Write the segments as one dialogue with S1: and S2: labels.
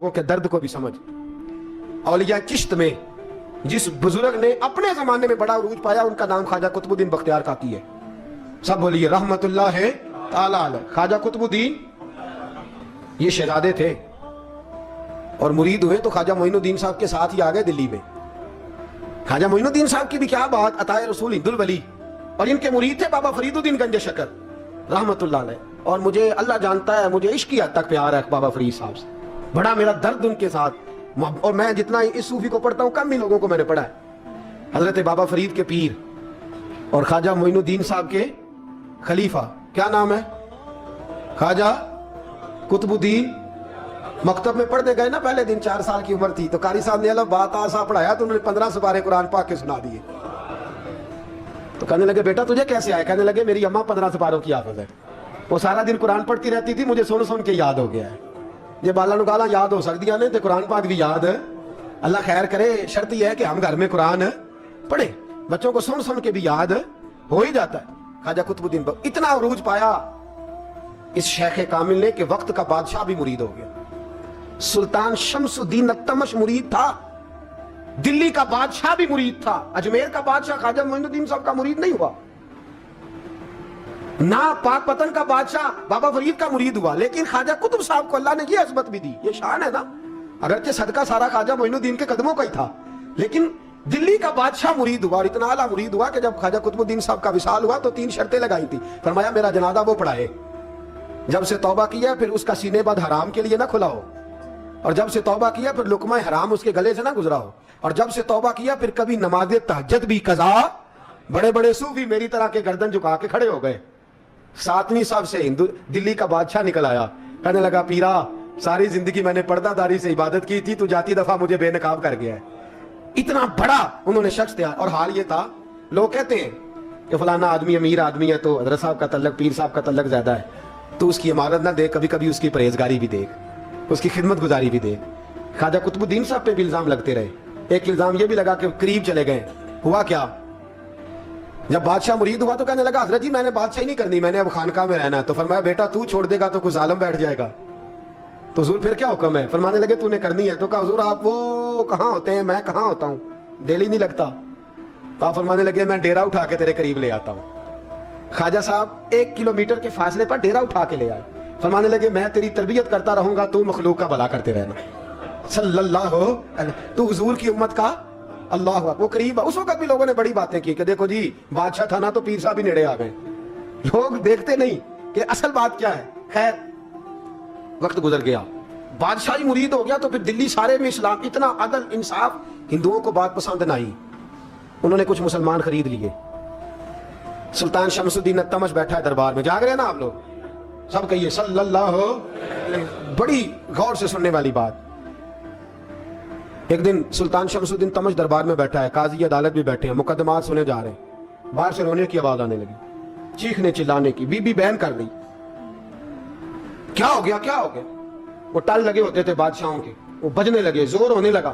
S1: वो के दर्द को भी समझ। औलिया चिश्त में जिस बुजुर्ग ने अपने जमाने में बड़ा उरूज पाया उनका नाम ख्वाजा कुतुबुद्दीन बख्तियार काकी है। सब बोलिए रहमतुल्लाह ताला अलैह। ख्वाजा कुतुबुद्दीन ये शहजादे थे और मुरीद हुए तो ख्वाजा मोइनुद्दीन साहब के साथ ही आ गए दिल्ली में। ख्वाजा मोइनुद्दीन साहब की भी क्या बात, अताए रसूल हिंदुल वली, और इनके मुरीद थे बाबा फरीदुद्दीन गंज शकर रहमतुल्लाह अलैह। और मुझे अल्लाह जानता है मुझे इश्क की हद तक प्यार है बाबा फरीद साहब से, बड़ा मेरा दर्द उनके साथ। और मैं जितना इस सूफी को पढ़ता हूँ कम ही लोगों को मैंने पढ़ा है। हजरत बाबा फरीद के पीर और ख्वाजा मोइनुद्दीन साहब के खलीफा, क्या नाम है, ख्वाजा कुतुबुद्दीन। मकतब में पढ़ने गए ना पहले दिन, 4 साल की उम्र थी, तो कारी साहब ने अलग बात आसा पढ़ाया तो उन्होंने 15 सुपारे कुरान पाक के सुना दिए। तो कहने लगे बेटा तुझे कैसे आए? कहने लगे मेरी अम्मा 15 सुपारों की हाफिज है, वो सारा दिन कुरान पढ़ती रहती थी, मुझे सुन सुन के याद हो गया है। ये बाला नु गाला याद हो सकती ने तो कुरान पाक भी याद है। अल्लाह खैर करे, शर्त यह है कि हम घर में कुरान पढ़े, बच्चों को सुन सुन के भी याद हो ही जाता है। ख्वाजा कुतुबुद्दीन इतना अरूज पाया इस शेख कामिल ने कि वक्त का बादशाह भी मुरीद हो गया। सुल्तान शमसुद्दीन अत्तमश मुरीद था, दिल्ली का बादशाह भी मुरीद था, अजमेर का बादशाह ख्वाजा मोइनुद्दीन साहब का मुरीद नहीं हुआ, ना पाकपतन का बादशाह बाबा फरीद का मुरीद हुआ। लेकिन ख्वाजा कुतुब साहब को अल्लाह ने ये अजमत भी दी, ये शान है ना। अगरचे सदका सारा ख्वाजा मोइनुद्दीन के कदमों का ही था, लेकिन दिल्ली का बादशाह मुरीद हुआ और इतना आला मुरीद हुआ कि जब ख्वाजा कुतुबुद्दीन साहब का विसाल हुआ तो 3 शर्तें लगाई थी। फरमाया मेरा जनाजा वो पढ़ाए, जब से तौबा किया फिर उसका सीने बद हराम के लिए ना खुला हो, और जब से तौबा किया फिर लुकमा हराम उसके गले से ना गुजरा हो, और जब से तौबा किया फिर कभी नमाज तहज्जुद भी कज़ा। बड़े बड़े सूफी मेरी तरह के गर्दन झुका के खड़े हो गए। 7वीं साहब से हिंदू दिल्ली का बादशाह निकल आया, कहने लगा पीरा सारी जिंदगी मैंने पर्दादारी से इबादत की थी, तू जाती दफा मुझे बेनकाब कर गया है। इतना बड़ा उन्होंने शख्स थे। और हाल ये था, लोग कहते हैं कि फलाना आदमी अमीर आदमी है तो हजरत साहब का तल्लक, पीर साहब का तल्लक ज्यादा है, तो उसकी इमारत ना देख, कभी कभी उसकी परहेजगारी भी देख, उसकी खिदमत गुजारी भी देख। ख्वाजा कुतुबुद्दीन साहब पे भी इल्जाम लगते रहे। एक इल्जाम ये भी लगा कि करीब चले गए। हुआ क्या, जब बादशाह मुरीद हुआ तो कहने लगा हजरत जी मैंने बादशाही नहीं करनी, मैंने अब खानका में रहना है। तो फरमाया बेटा तू छोड़ देगा तो कुछ जालिम बैठ जाएगा, तो हुजूर फिर क्या हुक्म है? फरमाने लगे तूने करनी है। तो कहा हुजूर आप वो कहाँ होते हैं, मैं कहाँ होता हूँ, दिल ही नहीं लगता। तो आप फरमाने लगे मैं डेरा उठा के तेरे करीब ले आता हूँ। ख्वाजा साहब 1 किलोमीटर के फासले पर डेरा उठा के ले आए। फरमाने लगे मैं तेरी तरबियत करता रहूंगा, तू मखलूक का भला करते रहना। सल्लल्लाहु अलैहि, तू हुजूर की उम्मत का अल्लाह। वो करीब, उस वक्त भी लोगों ने बड़ी बातें की कि देखो जी बादशाह था ना तो पीर साहब भी नेड़े आ गए। लोग देखते नहीं कि असल बात क्या है। खैर वक्त गुजर गया, बादशाही मुरीद हो गया, तो फिर दिल्ली सारे में इस्लाम, इतना अदल इंसाफ, हिंदुओं को बात पसंद ना आई। उन्होंने कुछ मुसलमान खरीद लिए। सुल्तान शमसुद्दीन अत्तमश बैठा है दरबार में, जाग रहे हैं ना आप लोग, सब कहिए सल्लल्लाहु अलैहि। बड़ी गौर से सुनने वाली बात। एक दिन सुल्तान शमसुद्दीन तमश दरबार में बैठा है, काजी अदालत भी बैठे हैं, मुकदमात सुने जा रहे हैं। बाहर से रोने की आवाज आने लगी, चीखने चिल्लाने की, बीबी बहन कर रही। क्या हो गया, क्या हो गया? वो टल लगे होते थे बादशाहों के, वो बजने लगे, जोर होने लगा।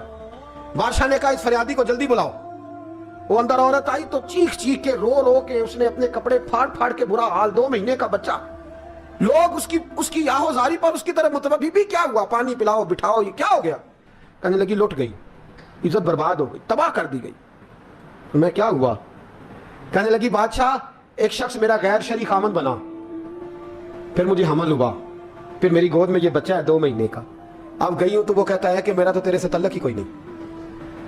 S1: बादशाह ने कहा इस फरियादी को जल्दी बुलाओ। वो अंदर औरत आई तो चीख चीख के रो रो के उसने अपने कपड़े फाड़ फाड़ के, बुरा हाल, 2 महीने का बच्चा। लोग उसकी याहोजारी पर उसकी तरफ मुतवज्जह, बीबी क्या हुआ, पानी पिलाओ, बिठाओ, ये क्या हो गया? कहने लगी लुट गई, इज्जत बर्बाद हो गई, तबाह कर दी गई। मैं क्या हुआ? कहने लगी बादशाह एक शख्स मेरा गैर शरई खामन बना, फिर मुझे हमल हुआ, फिर मेरी गोद में ये बच्चा है 2 महीने का। अब गई हूं तो वो कहता है कि मेरा तो तेरे से तल्लक ही कोई नहीं।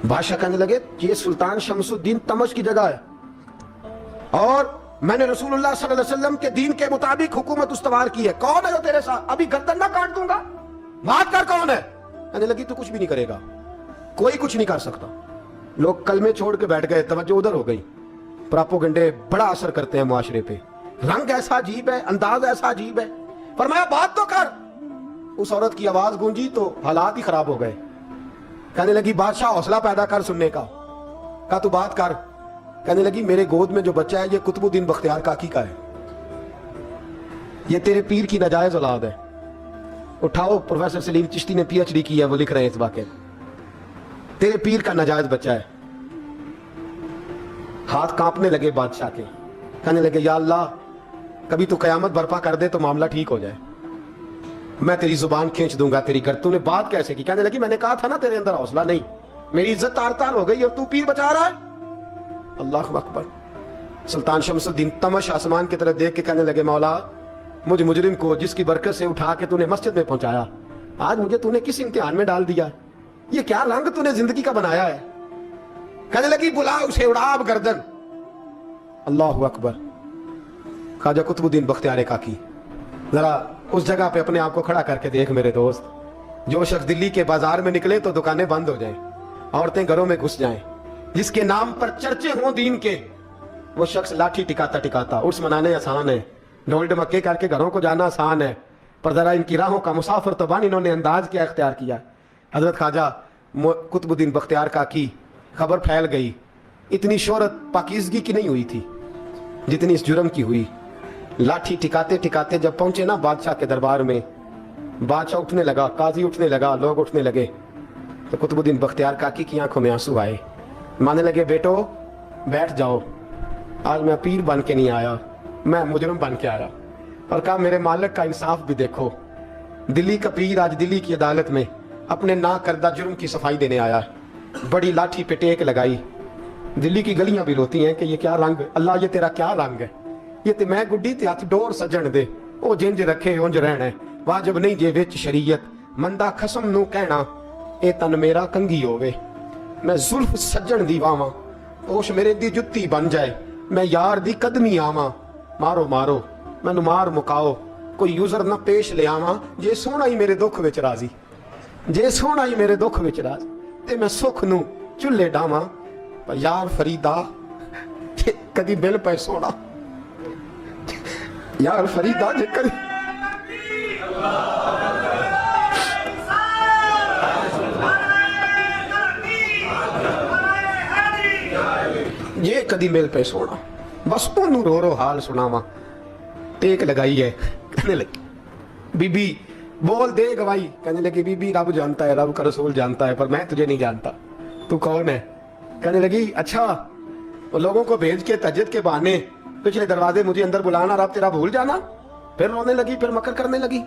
S1: बादशाह कहने लगे ये सुल्तान शमसुद्दीन तमश की जगह है और मैंने रसूलुल्लाह सल्लल्लाहु अलैहि वसल्लम के दीन के मुताबिक हुकूमत उस्तवार की है। कौन है जो तेरे साथ? अभी गर्दन ना काट दूंगा, बात कर कौन है? कहने लगी तू कुछ भी नहीं करेगा, कोई कुछ नहीं कर सकता। लोग कलमे छोड़ के बैठ गए, तवज्जो उधर हो गई। प्रोपेगेंडे बड़ा असर करते हैं मुआशरे पे, रंग ऐसा अजीब है, अंदाज ऐसा अजीब है। फरमाया बात तो कर। उस औरत की आवाज गूंजी तो हालात ही खराब हो गए। कहने लगी बादशाह हौसला पैदा कर सुनने का। कहा तू बात कर। कहने लगी मेरे गोद में जो बच्चा है ये कुतुबुद्दीन बख्तियार काकी का है, ये तेरे पीर की नाजायज औलाद है। उठाओ, प्रोफेसर सलीम चिश्ती ने PhD की है, वो लिख रहे हैं इस वाक़े, तेरे पीर का नाजायज बच्चा है। हाथ कांपने लगे बादशाह के। कहने लगे या अल्लाह कभी तो कयामत बर्पा कर दे तो मामला ठीक हो जाए। मैं तेरी जुबान खींच दूंगा तेरी कर। तूने बात कैसे की? कहने लगी मैंने कहा था ना तेरे अंदर हौसला नहीं, मेरी इज्जत तार तार हो गई और तू पीर बचा रहा है। अल्लाह अकबर। सुल्तान शमसुद्दीन तमश आसमान की तरफ देख के कहने लगे मौला, मुझ मुजरिम को जिसकी बरकत से उठा के तूने मस्जिद में पहुंचाया, आज मुझे तूने किस इम्तिहान में डाल दिया? ये क्या रंग तूने जिंदगी का बनाया है? कहने लगी बुला उसे, उड़ाब गर्दन। अल्लाह अकबर। ख्वाजा कुतुबुद्दीन बख्तियार काकी, जरा उस जगह पे अपने आप को खड़ा करके देख मेरे दोस्त। जो शख्स दिल्ली के बाजार में निकले तो दुकानें बंद हो जाएं, औरतें घरों में घुस जाएं, जिसके नाम पर चर्चे हों दीन के, वो शख्स लाठी टिकाता टिकाता उर्स मनाने आसान है, ढोल ढमक्के करके घरों को जाना आसान है, पर जरा इनकी राहों का मुसाफिर तो बन इन्होंने अंदाज क्या इख्तियार किया। हजरत ख्वाजा कुतुबुद्दीन बख्तियार काकी, खबर फैल गई। इतनी शोहरत पाकीज़गी की नहीं हुई थी जितनी इस जुर्म की हुई। लाठी टिकाते टिकाते जब पहुंचे ना बादशाह के दरबार में, बादशाह उठने लगा, काजी उठने लगा, लोग उठने लगे, तो कुतुबुद्दीन बख्तियार काकी की आंखों में आंसू आए। मानने लगे बेटो बैठ जाओ, आज मैं पीर बन के नहीं आया, मैं मुजरिम बन के आया। और कहा मेरे मालिक का इंसाफ भी देखो, दिल्ली का पीर आज दिल्ली की अदालत में अपने ना करदा जुर्म की सफाई देने आया। बड़ी लाठी पे टेक लगाई। दिल्ली की गलियां भी रोती हैं कि ये क्या रंग, अल्लाह ये तेरा क्या रंग है? ये ते मैं गुड्डी ते हथ डोर सजन दे, ओ जिंज रखे उंज रहना है, वाजिब नहीं जे विच शरीयत, मंदा खसम नू कहना ए तन मेरा कंगी होवे। मैं जुल्फ सजन दी वावां, ओश मेरे दी जुत्ती बन जाए, मैं यार दी कदमी आवां, मारो मारो मैनू मार मुकाओ, कोई यूजर ना पेश ले आवां, जे सोहना ही मेरे दुख विच राजी, जे सोहना ही मेरे दुख विच राजी, ते मैं सुख नू चुल्हे डावां, पर यार फरीदा कदी बिल पे सोना, यार फरीदा जे कदी ये कदी मिल पे सोना, बस ओनू रो रो हाल सुनावा। टेक लगाई है, कहने लगी बीबी बोल दे गवाही। कहने लगी बीबी रब जानता है, रब का रसूल जानता है, पर मैं तुझे नहीं जानता, तू कौन है? कहने लगी अच्छा वो लोगों को भेज के तजद के बहाने पिछले दरवाजे मुझे अंदर बुलाना, रब तेरा भूल जाना। फिर रोने लगी, फिर मकर करने लगी।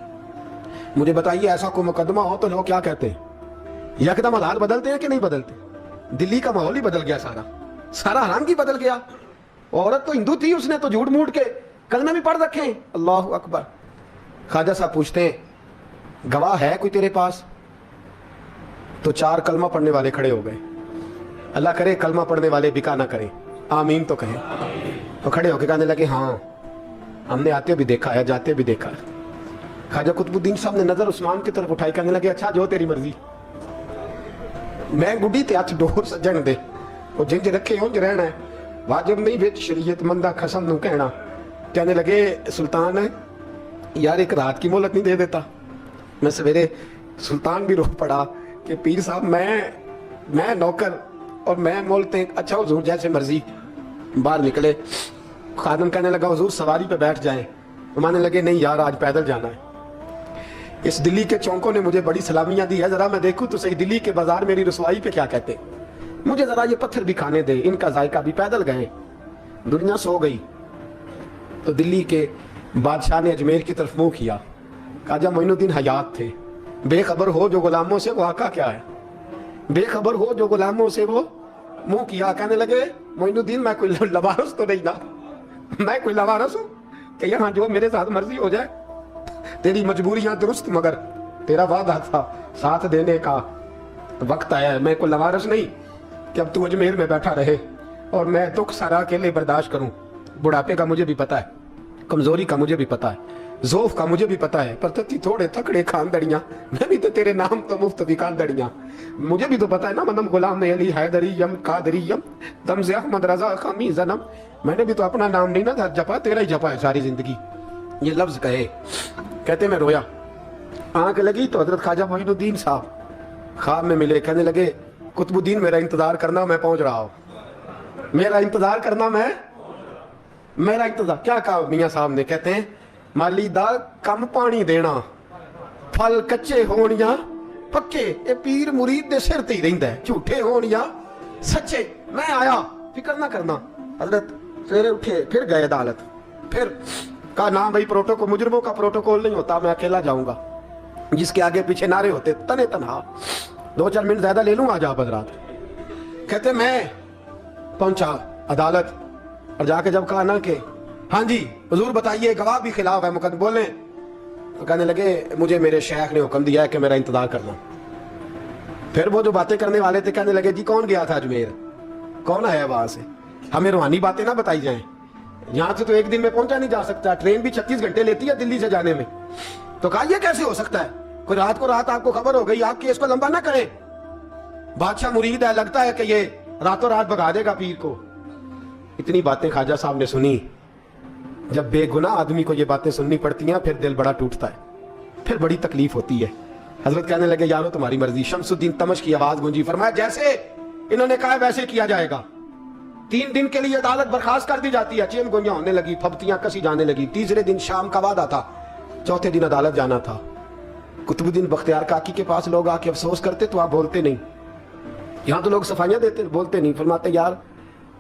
S1: मुझे बताइए ऐसा कोई मुकदमा हो तो लोग क्या कहते हैं? यकदम हालात बदलते हैं कि नहीं बदलते? दिल्ली का माहौल ही बदल गया, सारा रंग ही बदल गया। औरत तो हिंदू थी, उसने तो झूठ मूठ के कलमे भी पढ़ रखे। अल्लाह अकबर। ख्वाजा साहब पूछते हैं गवाह है कोई तेरे पास? तो 4 कलमा पढ़ने वाले खड़े हो गए। अल्लाह करे कलमा पढ़ने वाले बिका ना करें, आमीन तो कहें। तो खड़े होके कहने लगे हाँ हमने आते भी देखा है, जाते भी देखा है। ख्वाजा कुतुबुद्दीन साहब ने नजर उस्मान की तरफ उठाई, कहने लगे अच्छा जो तेरी मर्जी, मैं गुड्डी ते हथ डोर सजन दे, वो जिंज रखे उंज रहना है, वाजिब नहीं विच शरीयत, मंदा खसम नू कहना। कहने लगे सुल्तान है यार एक रात की मोहलत नहीं दे देता? मैं सवेरे सुल्तान भी रो पड़ा कि पीर साहब मैं नौकर और मैं मोलते। अच्छा हुजूर जैसे मर्जी। बाहर निकले, खादम कहने लगा हुजूर सवारी पे बैठ जाएं। मानने लगे नहीं यार आज पैदल जाना है। इस दिल्ली के चौंकों ने मुझे बड़ी सलामियां दी है, जरा मैं देखूं तो सही दिल्ली के बाजार मेरी रसवाई पे क्या कहते, मुझे जरा ये पत्थर भी खाने दे, इनका जायका भी। पैदल गए, दुनिया सो गई। तो दिल्ली के बादशाह ने अजमेर की तरफ मुंह किया। ख्वाजा मोइनुद्दीन हयात थे। बेखबर हो जो गुलामों से वो आका क्या है, बेखबर हो जो गुलामों से वो मुंह किया। कहने लगे मोइनुद्दीन मैं कोई लवारस तो नहीं ना, मैं कोई लवारस हूं कि यहाँ जो मेरे साथ मर्जी हो जाए? तेरी मजबूरियां दुरुस्त, मगर तेरा वादा था साथ देने का, वक्त आया है। मैं कोई लवारस नहीं कि अब तू अजमेर में बैठा रहे और मैं दुख सारा अकेले बर्दाश्त करूं। बुढ़ापे का मुझे भी पता है, कमजोरी का मुझे भी पता है, ज़ौफ का मुझे भी पता है, पर तत्ती थोड़े थकड़े खानदड़ियां, मैं भी तो तेरे नाम तो मुफ्त भी खानदड़ियां। मुझे भी तो पता है ना मनम गुलाम ने अली हैदरी यम कादरी यम दमज़े अहमद रजा खामी जन्म। मैंने भी तो अपना नाम नहीं ना था जपा, तेरा ही जपा है सारी जिंदगी। ये लफ्ज कहे, कहते मैं रोया। आंख लगी तो हजरत ख्वाजा मोइनुद्दीन साहब ख्वाब में मिले। कहने लगे कुतुबुद्दीन मेरा इंतजार करना, मैं पहुंच रहा हूं। मेरा इंतजार करना, मेरा इंतजार। क्या कहा मियां साहब ने? कहते हैं माली दा कम पानी देना, फल कच्चे होण या पक्के, ये पीर मुरीद दे सिर ते ही रहिंदा है, झूठे होण या सच्चे। मैं आया, फिक्र ना करना। हजरत सवेरे उठे, फिर गए अदालत। फिर कहा ना भाई प्रोटोकॉल, मुजरिमों का प्रोटोकॉल नहीं होता, मैं अकेला जाऊंगा। जिसके आगे पीछे नारे होते तने तनहा। 2-4 मिनट ज्यादा ले लूंगा आज आप हजरात। कहते मैं पहुंचा अदालत और जाके जब कहा ना कि हाँ जी हुजूर बताइए, गवाह भी खिलाफ है, मुकदमे बोले, तो कहने लगे मुझे मेरे शेख ने हुक्म दिया है कि मेरा इंतजार करना। फिर वो जो बातें करने वाले थे कहने लगे जी कौन गया था अजमेर, कौन आया वहां से, हमें रूहानी बातें ना बताई जाएं, यहां से तो एक दिन में पहुंचा नहीं जा सकता, ट्रेन भी 36 घंटे लेती है दिल्ली से जाने में। तो कहा यह कैसे हो सकता है, कोई रात को रात आपको खबर हो गई, आप केस को लंबा ना करें, बादशाह मुरीद है, लगता है कि ये रातों रात भगा देगा पीर को। इतनी बातें ख्वाजा साहब ने सुनी। जब बेगुनाह आदमी को ये बातें सुननी पड़ती हैं फिर दिल बड़ा टूटता है, फिर बड़ी तकलीफ होती है। हजरत कहने लगे यारो तुम्हारी मर्जी। शमसुद्दीन तमश की आवाज गूंजी, फरमाया जैसे इन्होंने कहा वैसे किया जाएगा। 3 दिन के लिए अदालत बर्खास्त कर दी जाती है। चेन गोइयां होने लगी, फबतियां कसी जाने लगी। तीसरे दिन शाम का वादा था, चौथे दिन अदालत जाना था। कुतुबुद्दीन बख्तियार काकी के पास लोग आके अफसोस करते तो आप बोलते नहीं, यहाँ तो लोग सफाइयां देते बोलते नहीं। फरमाते यार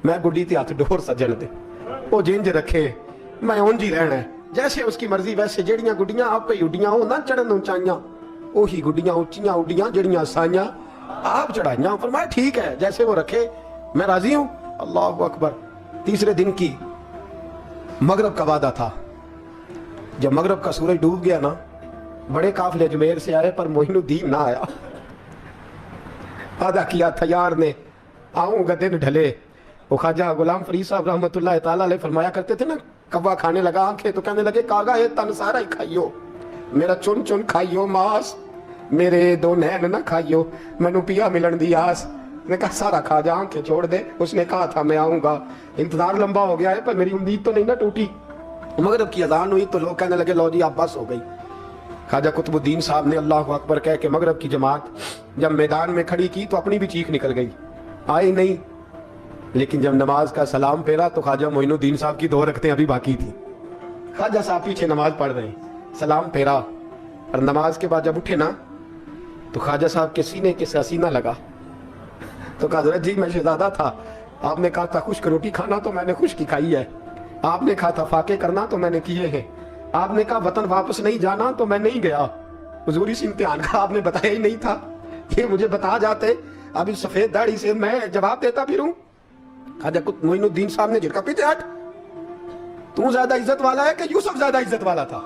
S1: मैं गुड्डी ते हथ डोर सज्जन दे, वो जिंज रखे मैं उंज ही रहना है, जैसे उसकी मर्जी वैसे। जेड़ियां गुड्डियां आप ही उड्डियां हो ना चढ़न ऊंचाइयां, ओही गुड्डियां उच्चियां उड्डियां जेड़ियां साइयां आप चढ़ाइयां। फरमाया ठीक है जैसे वो रखे मैं राजी हूं। अल्लाह अकबर। तीसरे दिन की मगरब का वादा था। जब मगरब का सूरज डूब गया ना, बड़े काफिले अजमेर से आए पर मोइनुद्दीन ना आया। वादा किया था यार ने आऊंगा दिन ढले। वो ख्वाजा गुलाम फरीद साहब रहमतुल्लाह ताला अलैह फरमाया करते थे ना, कब्बा खाने लगा आंखें तो कहने लगे कागा ये तन सारा ही खाइयो, मेरा चुन चुन खाइयो मांस, मेरे 2 नैन ना खाइयो, मैनू पिया मिलन दी आस। ने कहा सारा खा जा, आंखें छोड़ दे। उसने कहा था मैं आऊंगा, इंतजार लंबा हो गया है पर मेरी उम्मीद तो नहीं ना टूटी। मगरब की अजान हुई तो लोग कहने लगे लो जी आप बस हो गई। ख्वाजा कुतुबुद्दीन साहब ने अल्लाह अकबर कह के मगरब की जमात जब मैदान में खड़ी की तो अपनी भी चीख निकल गई, आई नहीं। लेकिन जब नमाज का सलाम फेरा तो ख्वाजा मोइनुद्दीन साहब की 2 रकतें अभी बाकी थी। ख्वाजा साहब पीछे नमाज पढ़ रहे, सलाम फेरा और नमाज के बाद जब उठे ना तो ख्वाजा साहब के सीने के सीना लगा। तो कहा हज़रत जी मैं शहजादा था, आपने कहा था खुश्क रोटी खाना तो मैंने खुश्क की खाई है, आपने कहा था फाके करना तो मैंने किए हैं, आपने कहा वतन वापस नहीं जाना तो मैं नहीं गया। हुजूर इस इम्तिहान का आपने बताया ही नहीं था, ये मुझे बता जाते अब इस सफेद दाढ़ी से मैं जवाब देता फिरूं। ख्वाजा मोइनुद्दीन साहब ने झटका, पीछे हट, तू ज्यादा इज्जत वाला है कि यूसुफ ज्यादा इज्जत वाला था,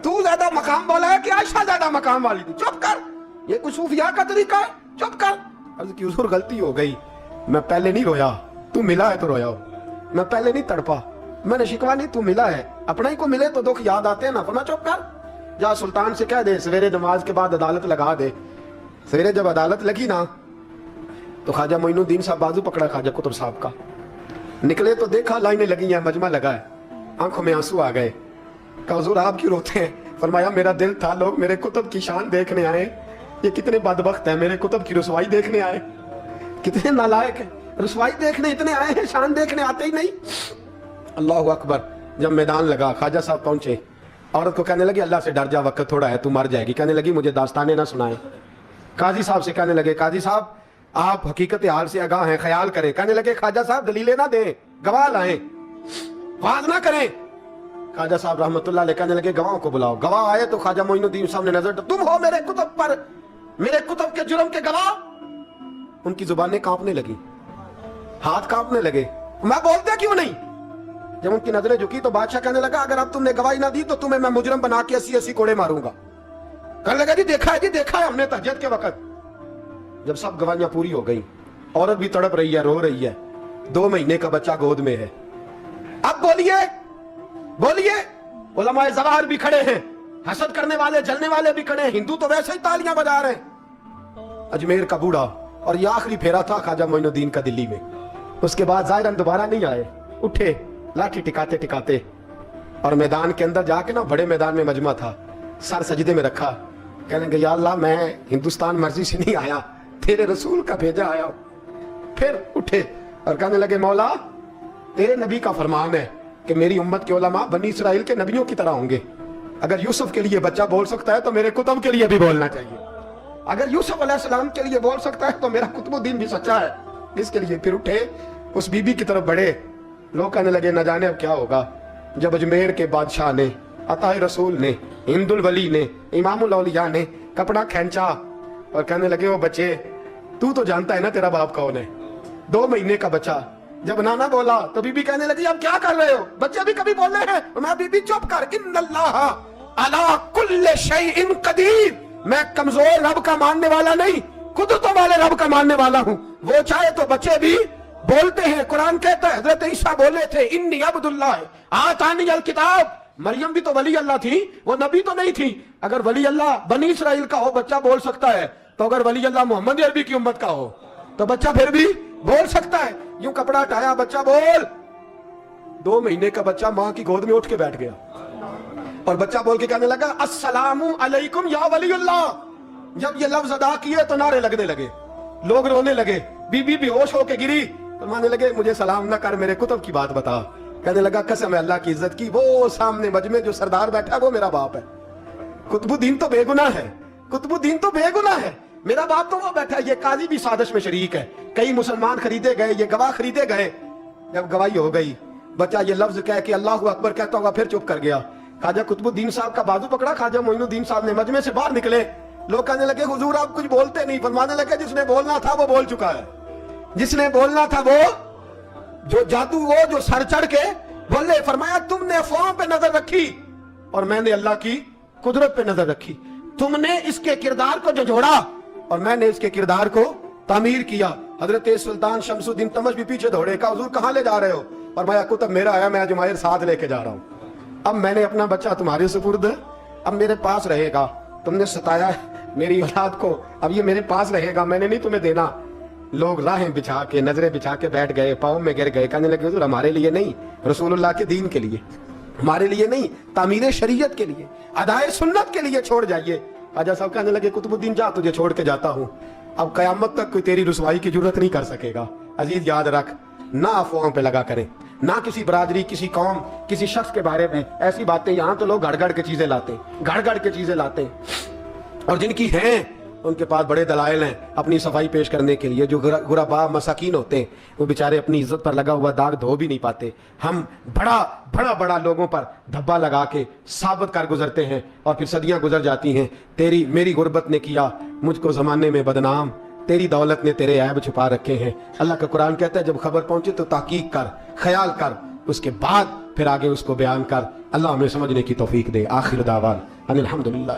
S1: तू ज्यादा मकाम वाला है कि आयशा ज्यादा मकाम वाली थी, चुप कर, ये कुछ सूफिया का तरीका है, चुप कर। अर्ज की हुजूर गलती हो गई, मैं पहले नहीं रोया, तू मिला है तो रोया हो, मैं पहले नहीं तड़पा, मैंने शिकवा नहीं, तू मिला है, अपना ही को मिले तो दुख याद आते हैं ना। फरमा चुप कर, जा सुल्तान से कह दे सवेरे नमाज के बाद अदालत लगा दे। सवेरे जब अदालत लगी ना तो ख्वाजा मोइनुद्दीन साहब बाजू पकड़ा ख्वाजा कुतुब साहब का, निकले तो देखा लाइनें लगी हैं, मजमा लगा है, आंखों में आंसू आ गए। कहा हुजूर आप क्यों रोते हैं? फरमाया मेरा दिल था लोग मेरे कुतुब की शान देखने आए, ये कितने बदबख्त है, मेरे कुतुब की रुसवाई देखने आए, कितने नालायक है, रुसवाई देखने इतने आए हैं, शान देखने आते ही नहीं। अल्लाह अकबर। जब मैदान लगा ख्वाजा साहब पहुंचे, औरत को कहने लगे अल्लाह से डर जा, वक्त थोड़ा है, तू मर जाएगी। कहने लगी मुझे दास्ताने ना सुनाए। काजी साहब से कहने लगे काजी साहब आप हकीकत हाल से आगाह हैं, ख्याल करें। कहने लगे ख्वाजा साहब दलीलें ना दें, गवाह लाएं, वाज ना करें। ख्वाजा साहब रहमतुल्लाह अलैह कहने लगे गवाहों को बुलाओ। गवाह आए तो ख्वाजा मोइनुद्दीन साहब ने नजर, तुम हो मेरे कुतुब पर, मेरे कुतुब के जुर्म के गवाह। उनकी जुबानें कांपने लगी, हाथ कांपने लगे, मैं बोलते क्यों नहीं? जब उनकी नजरें झुकी तो बादशाह कहने लगा अगर अब तुमने गवाही ना दी तो तुम्हें मैं मुजरम बना के 80-80 कोड़े मारूंगा। कहने लगा जी देखा है हमने तहज्जुद के वक्त। जब सब गवाहियां पूरी हो गई, औरत भी तड़प रही है, रो रही है, 2 महीने का बच्चा गोद में है। अब बोलिए बोलिए, उलमाए ज़वाहिर भी खड़े हैं, हसद करने वाले जलने वाले भी खड़े हैं, हिंदू तो वैसे ही तालियां बजा रहे हैं। अजमेर का बूढ़ा, और ये आखिरी फेरा था ख्वाजा मोइनुद्दीन का दिल्ली में। उसके बाद जाहिरन दोबारा नहीं आए, उठे लाठी टिकाते टिकाते और मैदान के अंदर जाके ना, बड़े मैदान में मजमा था, सर सजदे में रखा, कहने लगे या अल्लाह मैं हिंदुस्तान मर्जी से नहीं आया, तेरे रसूल का भेजा आया। फिर उठे और कहने लगे मौला तेरे नबी का फरमान है कि मेरी उम्मत के उलमा बनी इसराइल के नबियों की तरह होंगे। अगर यूसुफ के लिए बच्चा बोल सकता है तो मेरे कुतुब के लिए भी बोलना चाहिए। अगर यूसुफ अलैहिस्सलाम के लिए बोल सकता है तो मेरा कुतुबुद्दीन भी सच्चा है, इसके लिए। फिर उठे, उस बीबी की तरफ बढ़े। लोग कहने लगे न जाने अब क्या होगा। जब अजमेर के बादशाह ने अता रसूल ने, हिंदुल वली ने, इमामुल औलिया ने कपड़ा खींचा और कहने लगे वो बच्चे तू तो जानता है ना तेरा बाप कौन है। 2 महीने का बच्चा जब नाना बोला तो बीबी कहने लगी आप क्या कर रहे हो, बच्चे भी कभी बोले हैं। मैं बीबी चुप कर, इन्नल्लाह अला कुल्ले शैइन कदीर, मैं कमजोर रब का मानने वाला नहीं, कुदरतों वाले रब का मानने वाला हूं। वो चाहे तो बच्चे भी बोलते हैं। कुरान कहता है हजरत ईसा बोले थे इन्नी अब्दुल्लाह आतानी अल किताब। मरियम भी तो वली अल्लाह थी, वो नबी तो नहीं थी। अगर वली अल्लाह बनी इसराइल का हो बच्चा बोल सकता है, तो अगर वली अल्लाह मोहम्मद अरबी की उम्मत का हो तो बच्चा फिर भी बोल सकता है। यूं कपड़ा हटाया, बच्चा बोल। 2 महीने का बच्चा मां की गोद में उठ के बैठ गया और बच्चा बोल के कहने लगा अस्सलामु अलैकुम या वली अल्लाह। जब ये लफ्ज अदा किए तो नारे लगने लगे, लोग रोने लगे, बीबी बेहोश होके गिरी। तो मानने लगे मुझे सलाम न कर, मेरे कुतुब की बात बता। कहने लगा कसम है अल्लाह की इज्जत की, वो सामने मजमे जो सरदार बैठा है वो मेरा बाप है। कुतुबुद्दीन तो बेगुनाह है, कुतुबुद्दीन तो बेगुनाह है, मेरा बाप तो वो बैठा है। ये काजी भी साजिश में शरीक है, कई मुसलमान खरीदे गए, ये गवाह खरीदे गए। जब गवाही हो गई, बच्चा ये लफ्ज कह के अल्लाह अकबर कहता होगा, फिर चुप कर गया। ख्वाजा कुतुबुद्दीन साहब का बाजू पकड़ा, ख्वाजा मोइनुद्दीन साहब ने मजमे से बाहर निकले। लोग कहने लगे हुजूर आप कुछ बोलते नहीं। फरमाने लगे जिसने बोलना था वो बोल चुका है, जिसने बोलना था वो, जो जादू वो जो सर चढ़ के बोले। फरमाया तुमने अफवाहों पे नजर रखी और मैंने अल्लाह की कुदरत पे नजर रखी। तुमने इसके किरदार को जो जोड़ा और मैंने इसके किरदार को तामीर किया। हजरत सुल्तान शमसुद्दीन तमश भी पीछे दौड़े, कहा हुजूर कहां ले जा रहे हो। फरमाया कुतुब मेरा आया, मैं जुमायर साथ लेके जा रहा हूं। अब मैंने अपना बच्चा तुम्हारे सुपुर्द, अब मेरे पास रहेगा। तुमने सताया मेरी औलाद को, अब ये मेरे पास रहेगा, मैंने नहीं तुम्हें देना। लोग राहें बिछा के, नजरें बिछा के बैठ गए, पाँव में गिर गए। कहने लगे हुजूर हमारे लिए नहीं, रसूलुल्लाह के दीन के लिए, हमारे लिए नहीं, तामीर शरीयत के लिए, अदाए सुन्नत के लिए छोड़ जाइए। ख्वाजा साहब कहने लगे कुतुबुद्दीन जा, तुझे छोड़ के जाता हूं, अब कयामत तक कोई तेरी रुसवाई की जरूरत नहीं कर सकेगा। अजीज याद रख, ना अफवाहों पे लगा करें, ना किसी बरादरी, किसी कौम, किसी शख्स के बारे में ऐसी बातें। यहां तो लोग गड़ के चीजें लाते, गड़ के चीजें लाते, और जिनकी हैं उनके पास बड़े दलाइल हैं अपनी सफाई पेश करने के लिए। जो गुरबा मसाकीन होते हैं वो बेचारे अपनी इज्जत पर लगा हुआ दाग धो भी नहीं पाते। हम बड़ा लोगों पर धब्बा लगा के साबित कर गुजरते हैं और फिर सदियां गुजर जाती हैं। तेरी मेरी गुर्बत ने किया मुझको जमाने में बदनाम, तेरी दौलत ने तेरे ऐब छुपा रखे हैं। अल्लाह का कुरान कहता है जब खबर पहुंचे तो ताकीक कर, ख्याल कर, उसके बाद फिर आगे उसको बयान कर। अल्लाह हमें समझने की तौफीक दे। आखिर दावान अनिल हम्दुलिल्लाह।